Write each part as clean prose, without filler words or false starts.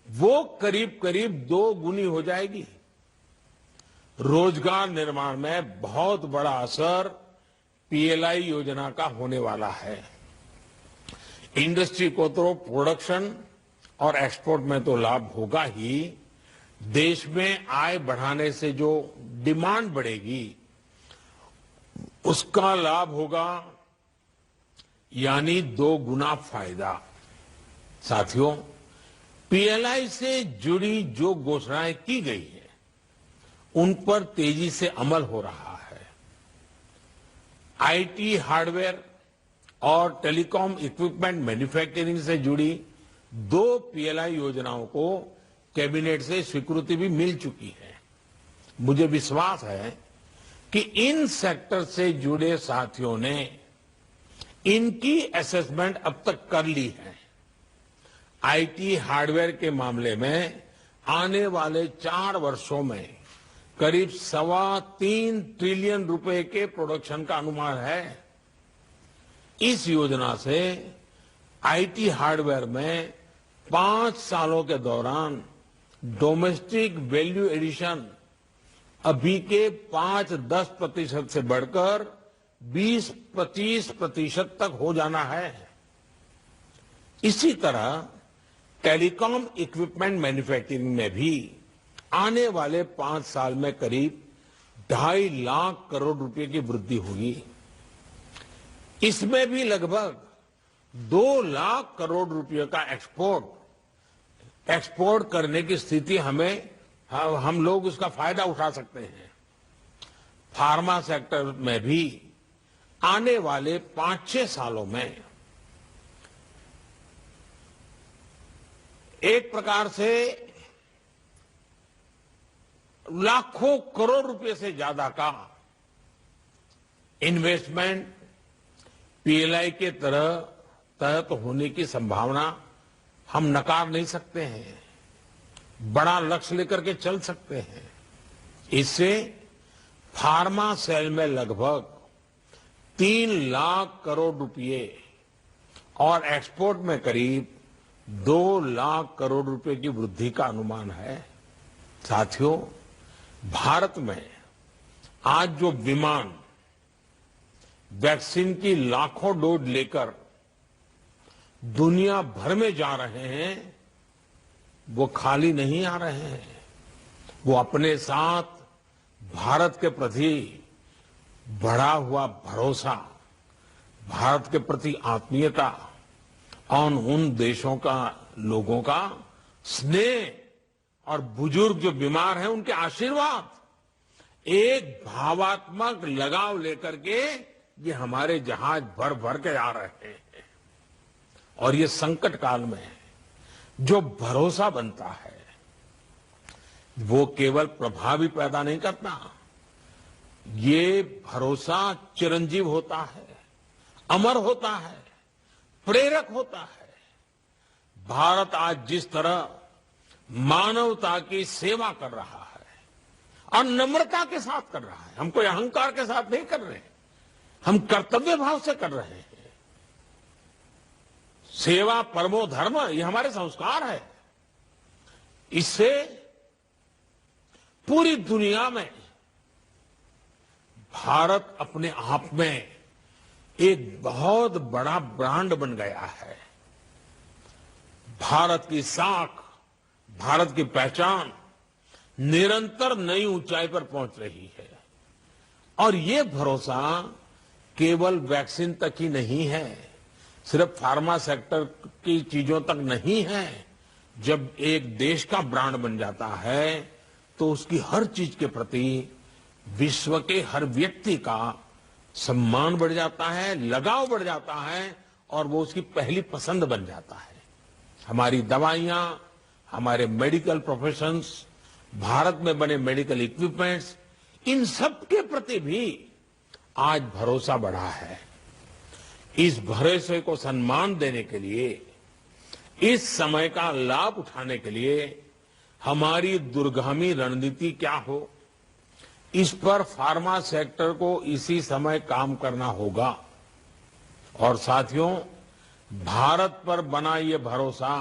वो करीब करीब 2 गुनी हो जाएगी। रोजगार निर्माण में बहुत बड़ा असर पीएलआई योजना का होने वाला है। इंडस्ट्री को तो प्रोडक्शन और एक्सपोर्ट में तो लाभ होगा ही, देश में आय बढ़ाने से जो डिमांड बढ़ेगी उसका लाभ होगा, यानी 2 गुना फायदा। साथियों, पीएलआई से जुड़ी जो घोषणाएं की गई है उन पर तेजी से अमल हो रहा है। आईटी हार्डवेयर और टेलीकॉम इक्विपमेंट मैन्युफैक्चरिंग से जुड़ी 2 पीएलआई योजनाओं को कैबिनेट से स्वीकृति भी मिल चुकी है। मुझे विश्वास है कि इन सेक्टर से जुड़े साथियों ने इनकी असेसमेंट अब तक कर ली है। आईटी हार्डवेयर के मामले में आने वाले 4 वर्षों में करीब 3.25 ट्रिलियन रुपए के प्रोडक्शन का अनुमान है। इस योजना से आईटी हार्डवेयर में 5 सालों के दौरान डोमेस्टिक वैल्यू एडिशन अभी के 5-10% से बढ़कर 20-25% तक हो जाना है। इसी तरह टेलीकॉम इक्विपमेंट मैन्युफैक्चरिंग में भी आने वाले 5 साल में करीब 2.5 लाख करोड़ रुपए की वृद्धि होगी। इसमें भी लगभग 2 लाख करोड़ रुपए का एक्सपोर्ट करने की स्थिति हम लोग उसका फायदा उठा सकते हैं। फार्मा सेक्टर में भी आने वाले 5-6 सालों में एक प्रकार से लाखों करोड़ रुपए से ज्यादा का इन्वेस्टमेंट पीएलआई के तहत होने की संभावना हम नकार नहीं सकते हैं। बड़ा लक्ष्य लेकर के चल सकते हैं। इससे फार्मा सेल में लगभग 3 लाख करोड़ रुपए और एक्सपोर्ट में करीब 2 लाख करोड़ रुपए की वृद्धि का अनुमान है। साथियों, भारत में आज जो विमान वैक्सीन की लाखों डोज लेकर दुनिया भर में जा रहे हैं, वो खाली नहीं आ रहे हैं। वो अपने साथ भारत के प्रति बढ़ा हुआ भरोसा, भारत के प्रति आत्मीयता और उन देशों का लोगों का स्नेह और बुजुर्ग जो बीमार हैं उनके आशीर्वाद, एक भावात्मक लगाव लेकर के ये हमारे जहाज भर भर के आ रहे हैं। और ये संकट काल में जो भरोसा बनता है वो केवल प्रभावी पैदा नहीं करता, ये भरोसा चिरंजीव होता है, अमर होता है, प्रेरक होता है। भारत आज जिस तरह मानवता की सेवा कर रहा है और नम्रता के साथ कर रहा है, हम कोई अहंकार के साथ नहीं कर रहे, हम कर्तव्य भाव से कर रहे हैं। सेवा परमो धर्म, ये हमारे संस्कार है। इससे पूरी दुनिया में भारत अपने आप में एक बहुत बड़ा ब्रांड बन गया है। भारत की साख, भारत की पहचान निरंतर नई ऊंचाई पर पहुंच रही है। और ये भरोसा केवल वैक्सीन तक ही नहीं है, सिर्फ फार्मा सेक्टर की चीजों तक नहीं है। जब एक देश का ब्रांड बन जाता है तो उसकी हर चीज के प्रति विश्व के हर व्यक्ति का सम्मान बढ़ जाता है, लगाव बढ़ जाता है और वो उसकी पहली पसंद बन जाता है। हमारी दवाइयां, हमारे मेडिकल प्रोफेशंस, भारत में बने मेडिकल इक्विपमेंट्स, इन सब के प्रति भी आज भरोसा बढ़ा है। इस भरोसे को सम्मान देने के लिए, इस समय का लाभ उठाने के लिए हमारी दूरगामी रणनीति क्या हो, इस पर फार्मा सेक्टर को इसी समय काम करना होगा। और साथियों, भारत पर बना ये भरोसा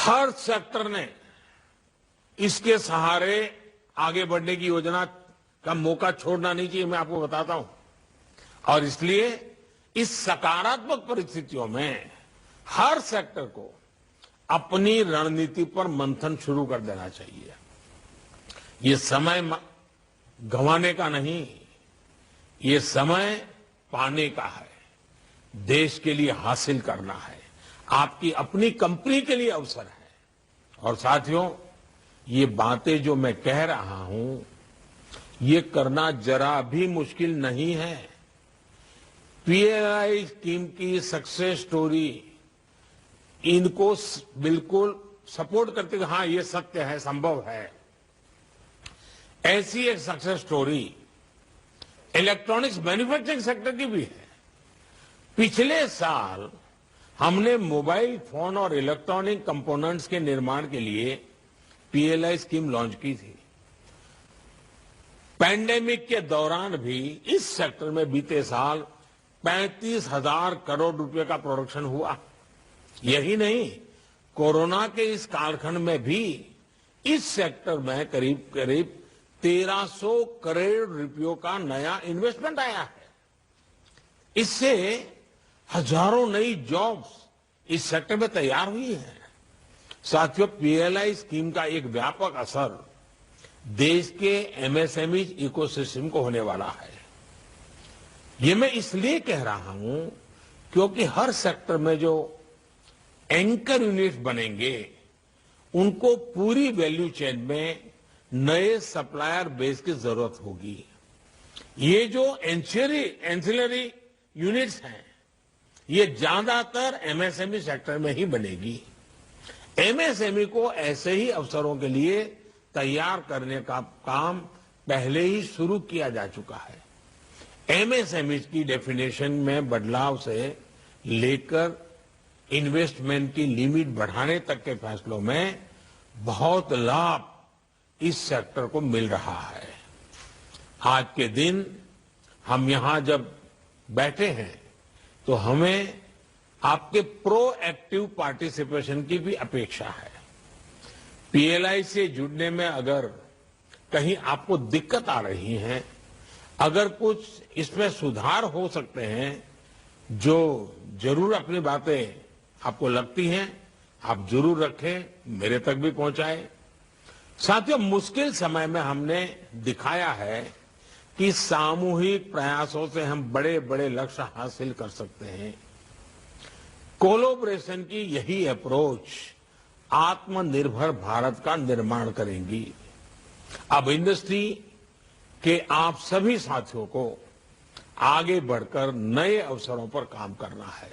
हर सेक्टर ने इसके सहारे आगे बढ़ने की योजना का मौका छोड़ना नहीं चाहिए, मैं आपको बताता हूं। और इसलिए इस सकारात्मक परिस्थितियों में हर सेक्टर को अपनी रणनीति पर मंथन शुरू कर देना चाहिए। ये समय गंवाने का नहीं, ये समय पाने का है, देश के लिए हासिल करना है, आपकी अपनी कंपनी के लिए अवसर है। और साथियों, ये बातें जो मैं कह रहा हूं, ये करना जरा भी मुश्किल नहीं है। पीएलआई स्कीम की सक्सेस स्टोरी इनको बिल्कुल सपोर्ट करते हुए, हाँ ये सत्य है, संभव है। ऐसी एक success story electronics manufacturing sector की भी है। पिछले साल हमने मोबाइल फोन और इलेक्ट्रॉनिक कंपोनेंट्स के निर्माण के लिए पीएलआई स्कीम लॉन्च की थी। पैंडेमिक के दौरान भी इस सेक्टर में बीते साल 35,000 करोड़ रुपए का प्रोडक्शन हुआ। यही नहीं, कोरोना के इस कालखंड में भी इस सेक्टर में करीब करीब 1300 करोड़ रुपयों का नया इन्वेस्टमेंट आया है। इससे हजारों नई जॉब्स इस सेक्टर में तैयार हुई हैं। साथियों, पीएलआई स्कीम का एक व्यापक असर देश के एमएसएमई इकोसिस्टम को होने वाला है। ये मैं इसलिए कह रहा हूं क्योंकि हर सेक्टर में जो एंकर यूनिट्स बनेंगे, उनको पूरी वैल्यू चेन में नए सप्लायर बेस की जरूरत होगी। ये जो एंसिलरी यूनिट्स हैं, ये ज्यादातर एमएसएमई सेक्टर में ही बनेगी। एमएसएमई को ऐसे ही अवसरों के लिए तैयार करने का काम पहले ही शुरू किया जा चुका है। एमएसएमई की डेफिनेशन में बदलाव से लेकर इन्वेस्टमेंट की लिमिट बढ़ाने तक के फैसलों में बहुत लाभ इस सेक्टर को मिल रहा है। आज के दिन हम यहां जब बैठे हैं तो हमें आपके प्रोएक्टिव पार्टिसिपेशन की भी अपेक्षा है। पीएलआई से जुड़ने में अगर कहीं आपको दिक्कत आ रही है, अगर कुछ इसमें सुधार हो सकते हैं, जो जरूर अपनी बातें आपको लगती हैं, आप जरूर रखें, मेरे तक भी पहुंचाएं। साथियों, मुश्किल समय में हमने दिखाया है कि सामूहिक प्रयासों से हम बड़े बड़े लक्ष्य हासिल कर सकते हैं। कोलैबोरेशन की यही अप्रोच आत्मनिर्भर भारत का निर्माण करेंगी। अब इंडस्ट्री के आप सभी साथियों को आगे बढ़कर नए अवसरों पर काम करना है।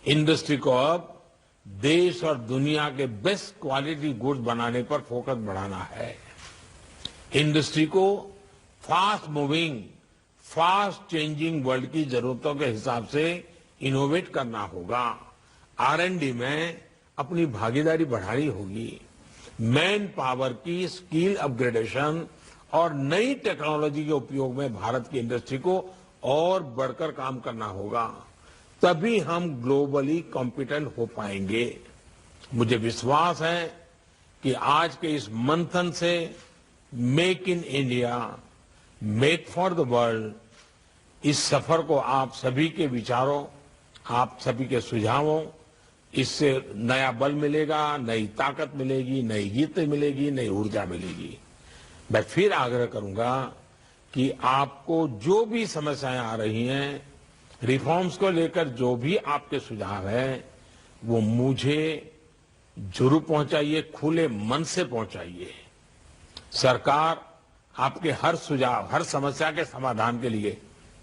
इंडस्ट्री को अब देश और दुनिया के बेस्ट क्वालिटी गुड्स बनाने पर फोकस बढ़ाना है। इंडस्ट्री को fast moving, fast changing world की जरूरतों के हिसाब से इनोवेट करना होगा। आरएनडी में अपनी भागीदारी बढ़ानी होगी। मैन पावर की स्किल अपग्रेडेशन और नई टेक्नोलॉजी के उपयोग में भारत की इंडस्ट्री को और बढ़कर काम करना होगा। तभी हम ग्लोबली कॉम्पिटेंट हो पाएंगे। मुझे विश्वास है कि आज के इस मंथन से make in India, make for the world, इस सफर को आप सभी के विचारों, आप सभी के सुझावों, इससे नया बल मिलेगा, नई ताकत मिलेगी, नई गति मिलेगी, नई ऊर्जा मिलेगी। मैं फिर आग्रह करूंगा कि आपको जो भी समस्याएं आ रही हैं, रिफॉर्म्स को लेकर जो भी आपके सुझाव हैं, वो मुझे जरूर पहुंचाइए, खुले मन से पहुंचाइए। सरकार आपके हर सुझाव, हर समस्या के समाधान के लिए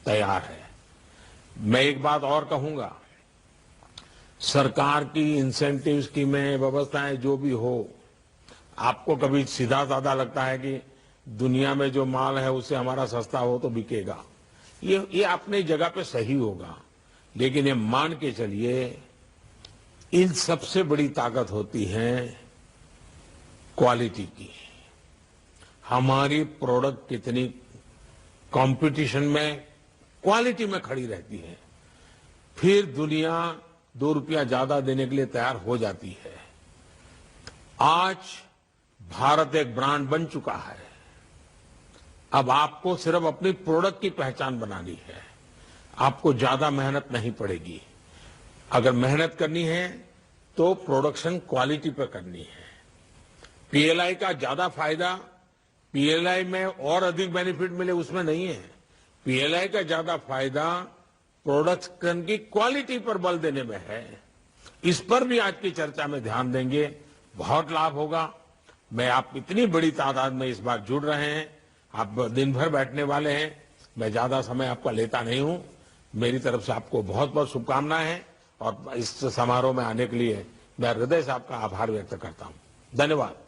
तैयार है। मैं एक बात और कहूंगा, सरकार की इंसेंटिव स्कीमें, व्यवस्थाएं जो भी हो, आपको कभी सीधा साधा लगता है कि दुनिया में जो माल है उससे हमारा सस्ता हो तो बिकेगा, ये अपनी जगह पे सही होगा, लेकिन ये मान के चलिए, इन सबसे बड़ी ताकत होती है क्वालिटी की। हमारी प्रोडक्ट कितनी कंपटीशन में क्वालिटी में खड़ी रहती है, फिर दुनिया 2 रुपया ज्यादा देने के लिए तैयार हो जाती है। आज भारत एक ब्रांड बन चुका है। अब आपको सिर्फ अपनी प्रोडक्ट की पहचान बनानी है। आपको ज्यादा मेहनत नहीं पड़ेगी। अगर मेहनत करनी है तो प्रोडक्शन क्वालिटी पर करनी है। पीएलआई का ज्यादा फायदा पीएलआई में और अधिक बेनिफिट मिले उसमें नहीं है। पीएलआई का ज्यादा फायदा प्रोडक्शन की क्वालिटी पर बल देने में है। इस पर भी आज की चर्चा में ध्यान देंगे, बहुत लाभ होगा। मैं आप इतनी बड़ी तादाद में इस बार जुड़ रहे हैं, आप दिन भर बैठने वाले हैं, मैं ज्यादा समय आपका लेता नहीं हूं। मेरी तरफ से आपको बहुत बहुत शुभकामनाएं हैं और इस समारोह में आने के लिए मैं हृदय से आपका आभार व्यक्त करता हूं। धन्यवाद।